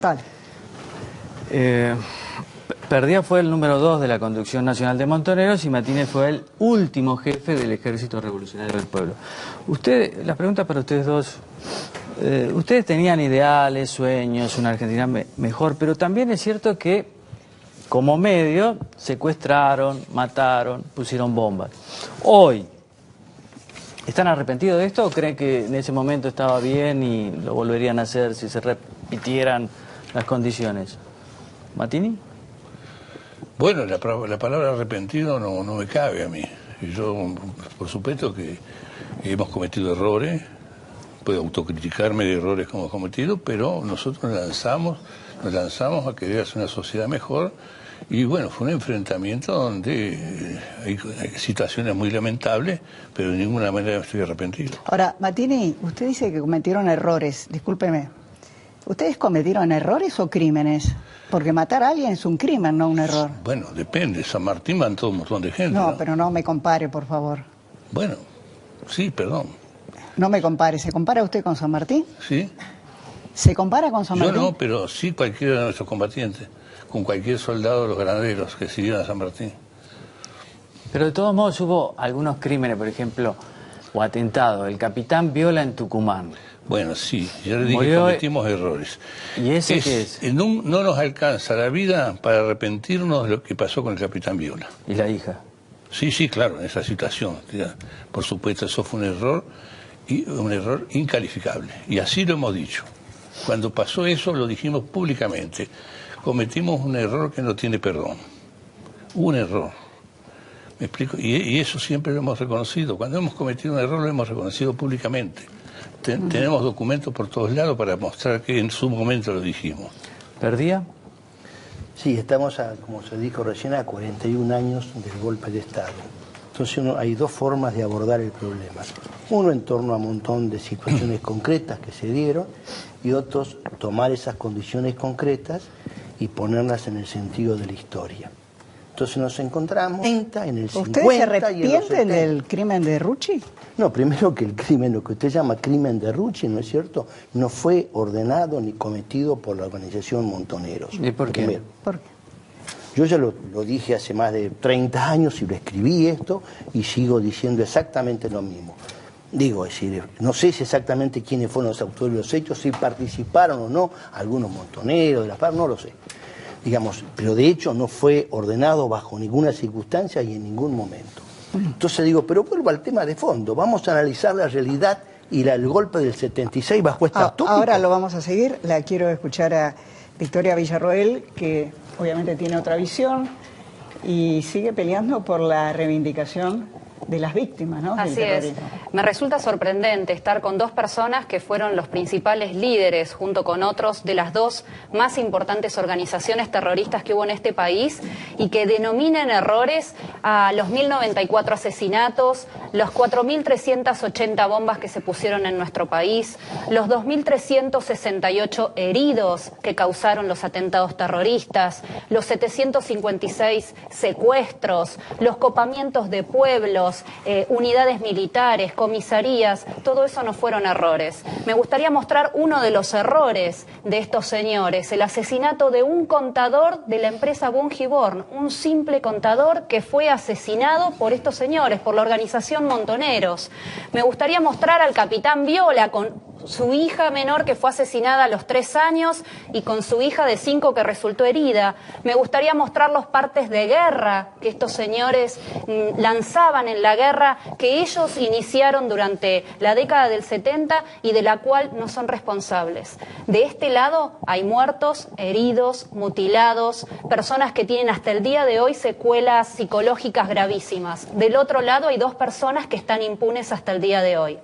Dale. Perdía fue el número 2 de la Conducción Nacional de Montoneros y Martínez fue el último jefe del Ejército Revolucionario del Pueblo. La pregunta para ustedes dos, ustedes tenían ideales, sueños, una Argentina mejor, pero también es cierto que como medio secuestraron, mataron, pusieron bombas. Hoy, ¿están arrepentidos de esto o creen que en ese momento estaba bien y lo volverían a hacer si se repitieran las condiciones? ¿Martini? Bueno, la palabra arrepentido no me cabe a mí. Y yo, por supuesto que hemos cometido errores, puedo autocriticarme de errores que hemos cometido, pero nosotros nos lanzamos a querer hacer una sociedad mejor. Y bueno, fue un enfrentamiento donde hay situaciones muy lamentables, pero de ninguna manera estoy arrepentido. Ahora, Martini, usted dice que cometieron errores, discúlpeme. ¿Ustedes cometieron errores o crímenes? Porque matar a alguien es un crimen, no un error. Bueno, depende. San Martín mató un montón de gente. No, pero no me compare, por favor. Bueno, sí, perdón. No me compare. ¿Se compara usted con San Martín? Sí. ¿Se compara con San Martín? Yo no, pero sí cualquiera de nuestros combatientes, con cualquier soldado de los granaderos que siguieron a San Martín. Pero de todos modos hubo algunos crímenes, por ejemplo, o atentados. El capitán Viola en Tucumán. Bueno, sí, ya le dije que cometimos errores. ¿Y ese qué es? No nos alcanza la vida para arrepentirnos de lo que pasó con el capitán Viola. ¿Y la hija? Sí, claro, en esa situación. Por supuesto, eso fue un error incalificable. Y así lo hemos dicho. Cuando pasó eso, lo dijimos públicamente. Cometimos un error que no tiene perdón. Un error. ¿Me explico? Y eso siempre lo hemos reconocido. Cuando hemos cometido un error, lo hemos reconocido públicamente. Tenemos documentos por todos lados para mostrar que en su momento lo dijimos. ¿Perdía? Sí, estamos, como se dijo recién, a 41 años del golpe de Estado. Entonces hay dos formas de abordar el problema. Uno en torno a un montón de situaciones concretas que se dieron y otros tomar esas condiciones concretas y ponerlas en el sentido de la historia. Entonces nos encontramos en el 50 ¿Ustedes se arrepienten del crimen de Rucci? No, primero que el crimen, lo que usted llama crimen de Rucci, ¿no es cierto?, no fue ordenado ni cometido por la organización Montoneros. ¿Y por qué? Primero. ¿Por qué? Yo ya lo dije hace más de 30 años y lo escribí esto y sigo diciendo exactamente lo mismo. Digo, es decir, no sé si exactamente quiénes fueron los autores de los hechos, si participaron o no algunos montoneros de la FARC, no lo sé. Digamos, pero de hecho no fue ordenado bajo ninguna circunstancia y en ningún momento. Entonces digo, pero vuelvo al tema de fondo, vamos a analizar la realidad y el golpe del 76 bajo esta tópica. Ahora lo vamos a seguir, la quiero escuchar a Victoria Villarroel, que obviamente tiene otra visión y sigue peleando por la reivindicación de las víctimas, ¿no? Así es. Me resulta sorprendente estar con dos personas que fueron los principales líderes, junto con otros, de las dos más importantes organizaciones terroristas que hubo en este país y que denominan errores a los 1094 asesinatos, los 4380 bombas que se pusieron en nuestro país, los 2368 heridos que causaron los atentados terroristas, los 756 secuestros, los copamientos de pueblos, unidades militares, comisarías, todo eso no fueron errores. Me gustaría mostrar uno de los errores de estos señores, el asesinato de un contador de la empresa Bungiborn, un simple contador que fue asesinado por estos señores, por la organización Montoneros. Me gustaría mostrar al capitán Viola con su hija menor que fue asesinada a los 3 años y con su hija de 5 que resultó herida. Me gustaría mostrar los partes de guerra que estos señores lanzaban en la guerra que ellos iniciaron durante la década del 70 y de la cual no son responsables. De este lado hay muertos, heridos, mutilados, personas que tienen hasta el día de hoy secuelas psicológicas gravísimas. Del otro lado hay 2 personas que están impunes hasta el día de hoy.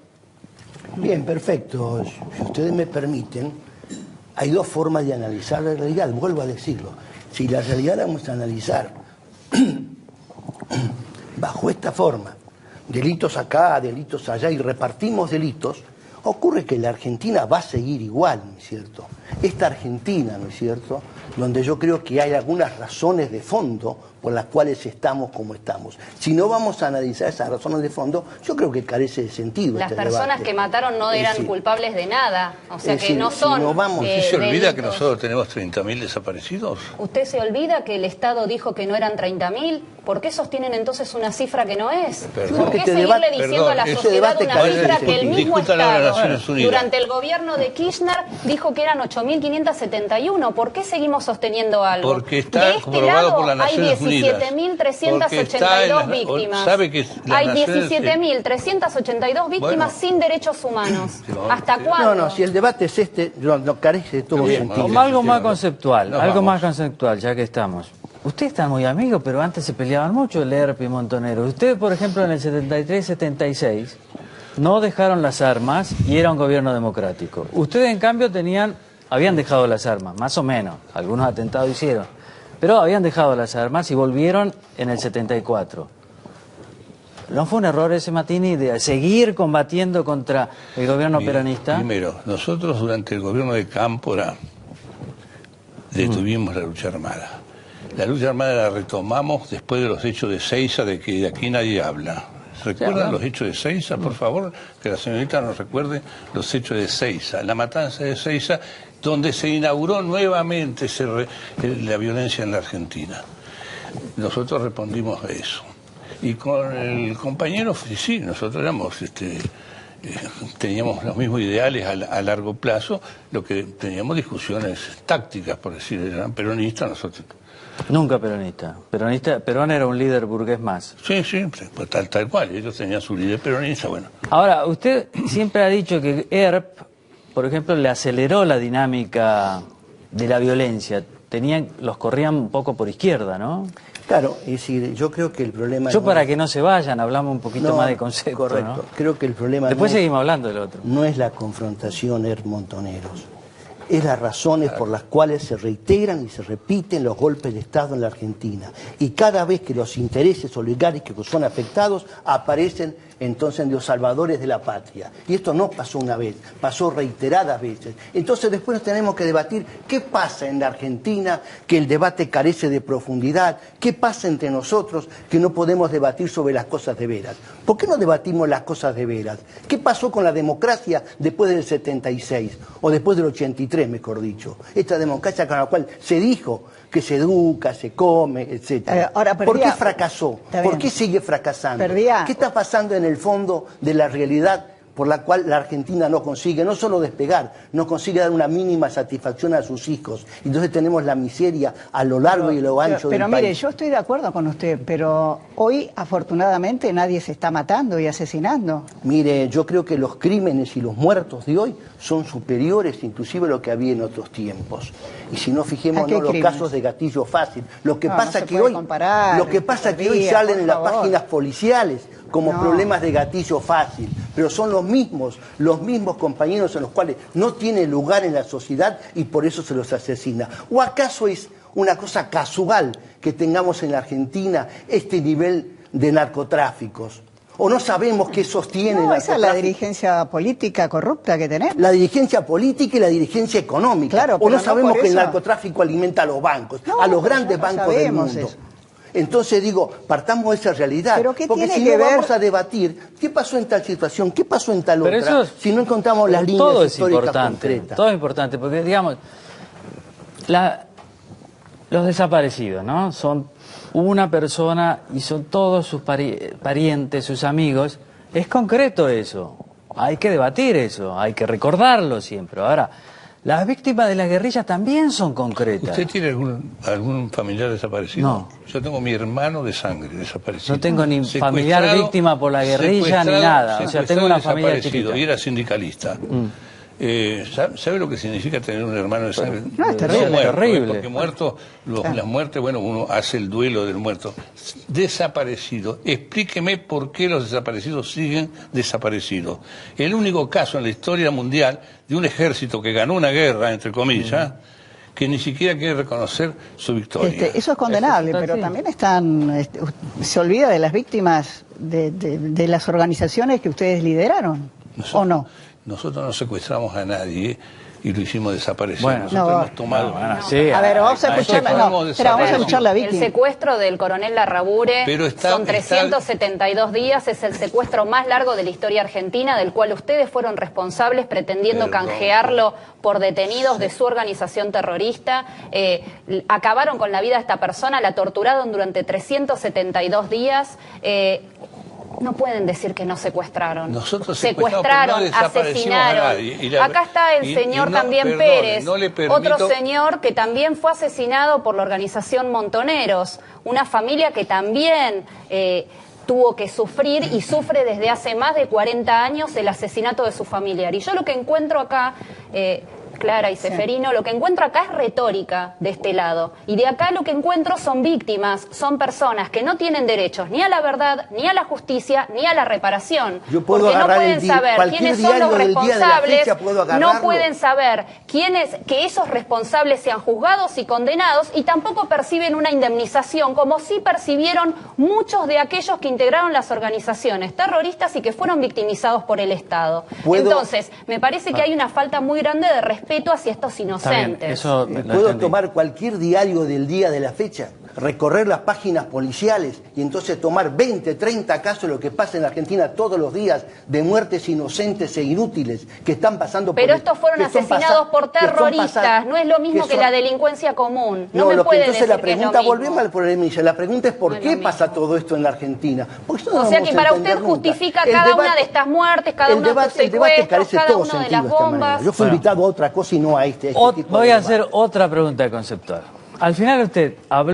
Bien, perfecto. Si ustedes me permiten, hay 2 formas de analizar la realidad, vuelvo a decirlo. Si la realidad la vamos a analizar bajo esta forma, delitos acá, delitos allá, y repartimos delitos, ocurre que la Argentina va a seguir igual, ¿no es cierto? Esta Argentina, ¿no es cierto?, donde yo creo que hay algunas razones de fondo por las cuales estamos como estamos. Si no vamos a analizar esas razones de fondo, yo creo que carece de sentido. Las este personas debate. que mataron no eran culpables de nada, o sea que no son... Si no vamos, ¿Usted se olvida delitos. que nosotros tenemos 30.000 desaparecidos? ¿Usted se olvida que el Estado dijo que no eran 30.000? ¿Por qué sostienen entonces una cifra que no es? Perdón. ¿Por qué Este seguirle debate- diciendo a la perdón, ese sociedad debate una carece de cifra que el sentido. mismo Discútala a las Estado, Naciones Unidas. durante el gobierno de Kirchner, dijo que eran 8.571? ¿Por qué seguimos sosteniendo algo? Porque está de este comprobado lado por las Naciones hay Unidas. 17.382 víctimas. ¿Sabe que las Hay Naciones- 17.382 víctimas Bueno. sin derechos humanos. Sí, no, ¿Hasta sí. cuándo? No, si el debate es este, no carece de todo Bien, sentido. vamos. Algo más sí, conceptual, nos algo vamos. más conceptual, ya que estamos. Ustedes están muy amigos, pero antes se peleaban mucho el ERP y Montonero. Ustedes, por ejemplo, en el 73-76 no dejaron las armas y era un gobierno democrático. Ustedes, en cambio, habían dejado las armas, más o menos. Algunos atentados hicieron, pero habían dejado las armas y volvieron en el 74. ¿No fue un error ese, Matini, de seguir combatiendo contra el gobierno Mira, peronista? Primero, nosotros durante el gobierno de Cámpora detuvimos la lucha armada. La lucha armada la retomamos después de los hechos de Seiza, de que de aquí nadie habla. ¿Recuerdan los hechos de Seiza, por favor? Que la señorita nos recuerde los hechos de Seiza, la matanza de Seiza, donde se inauguró nuevamente la violencia en la Argentina. Nosotros respondimos a eso. Y con el compañero, sí, nosotros teníamos los mismos ideales a largo plazo, lo que teníamos discusiones tácticas, por decir, eran peronistas, nosotros. Nunca peronista. Perón era un líder burgués más. Sí, pues tal cual, ellos tenían su líder peronista, bueno. Ahora, usted siempre ha dicho que ERP, por ejemplo, le aceleró la dinámica de la violencia. Los corrían un poco por izquierda, ¿no? Claro, es decir, yo creo que el problema... Yo para que no se vayan, hablamos un poquito No, más de concepto, correcto. ¿no? Creo que el problema Después no es- seguimos hablando del otro. no es la confrontación Montoneros, es las razones por las cuales se reiteran y se repiten los golpes de Estado en la Argentina. Y cada vez que los intereses oligárquicos son afectados, aparecen entonces los salvadores de la patria. Y esto no pasó una vez, pasó reiteradas veces. Entonces después nos tenemos que debatir qué pasa en la Argentina, que el debate carece de profundidad, qué pasa entre nosotros, que no podemos debatir sobre las cosas de veras. ¿Por qué no debatimos las cosas de veras? ¿Qué pasó con la democracia después del 76, o después del 83, mejor dicho? Esta democracia con la cual se dijo que se educa, se come, etc. Ahora, ¿Por qué perdía- fracasó? Está ¿Por bien. qué sigue fracasando? Perdía- ¿Qué está pasando en el fondo de la realidad por la cual la Argentina no consigue, no solo despegar, no consigue dar una mínima satisfacción a sus hijos? Entonces tenemos la miseria a lo largo y a lo ancho Pero del mire, país. yo estoy de acuerdo con usted, pero hoy afortunadamente nadie se está matando y asesinando. Mire, yo creo que los crímenes y los muertos de hoy son superiores inclusive a lo que había en otros tiempos. Y si no, ¿A fijémonos qué los crímenes? casos de gatillo fácil. Lo que No, pasa no se que puede hoy, comparar, lo que pasa que hoy Perdía, salen por en las favor. páginas policiales como No. problemas de gatillo fácil, pero son los mismos compañeros en los cuales no tiene lugar en la sociedad y por eso se los asesina. ¿O acaso es una cosa casual que tengamos en la Argentina este nivel de narcotráficos? ¿O no sabemos qué sostiene No, el esa es la narcotráfico? dirigencia política corrupta que tenemos. La dirigencia política y la dirigencia económica. Claro, ¿O pero no no sabemos por que el eso. narcotráfico alimenta a los bancos, No, a los pero grandes ya lo bancos del sabemos mundo? eso. Entonces digo, partamos de esa realidad. ¿Pero qué porque tiene si que no ver? vamos a debatir qué pasó en tal situación, qué pasó en tal Pero otra, eso si no encontramos las líneas todo es históricas importante, concretas. todo es importante, porque digamos, los desaparecidos, ¿no? Son una persona y son todos sus parientes, sus amigos. Es concreto eso, hay que debatir eso, hay que recordarlo siempre. Ahora, las víctimas de la guerrilla también son concretas. ¿Usted tiene algún familiar desaparecido? No. Yo tengo mi hermano de sangre desaparecido. No tengo ni Secuestrado, familiar víctima por la guerrilla ni secuestrado, nada. O sea, secuestrado tengo una y familia desaparecido, chiquita. y era sindicalista. ¿Sabe lo que significa tener un hermano de sangre? No, es terrible. muerto, Terrible. Porque muerto, las muertes, bueno, uno hace el duelo del muerto. Desaparecido. Explíqueme por qué los desaparecidos siguen desaparecidos. El único caso en la historia mundial de un ejército que ganó una guerra, entre comillas, que ni siquiera quiere reconocer su victoria. Eso es condenable, Eso está pero así. también se olvida de las víctimas de las organizaciones que ustedes lideraron, ¿o no? Nosotros no secuestramos a nadie y lo hicimos desaparecer. Bueno, Nosotros no, hemos tomado... sí, A ver, vamos a escuchar, ¿cómo vamos a escuchar la El víctima. secuestro del coronel Larrabure Pero son 372 días, es el secuestro más largo de la historia argentina, del cual ustedes fueron responsables pretendiendo canjearlo por detenidos de su organización terrorista. Acabaron con la vida de esta persona, la torturaron durante 372 días. No pueden decir que no secuestraron. Nosotros secuestraron, no asesinaron. a nadie. Acá está el señor también Pérez, no le permito... otro señor que también fue asesinado por la organización Montoneros, una familia que también tuvo que sufrir y sufre desde hace más de 40 años el asesinato de su familiar. Y yo lo que encuentro acá... Clara y Seferino, lo que encuentro acá es retórica de este lado. Y de acá lo que encuentro son víctimas, son personas que no tienen derechos ni a la verdad, ni a la justicia, ni a la reparación. Yo puedo porque no agarrar pueden saber quiénes son los responsables, no pueden saber que esos responsables sean juzgados y condenados, y tampoco perciben una indemnización, como sí percibieron muchos de aquellos que integraron las organizaciones terroristas y que fueron victimizados por el Estado. Entonces, me parece que hay una falta muy grande de respeto hacia estos inocentes. ¿Puedo tomar cualquier diario del día de la fecha, recorrer las páginas policiales y entonces tomar 20, 30 casos de lo que pasa en Argentina todos los días de muertes inocentes e inútiles que están pasando Pero estos fueron asesinados por terroristas, no es lo mismo que la delincuencia común. No me puede decir la pregunta, que es lo mismo. volvemos al problema, la pregunta es ¿por qué pasa todo esto en la Argentina? O sea que para usted justifica cada una de estas muertes, cada uno de estos secuestros, cada una de las bombas. Yo fui invitado a otra cosa y no a este tipo Voy a hacer otra pregunta conceptual. Al final usted habló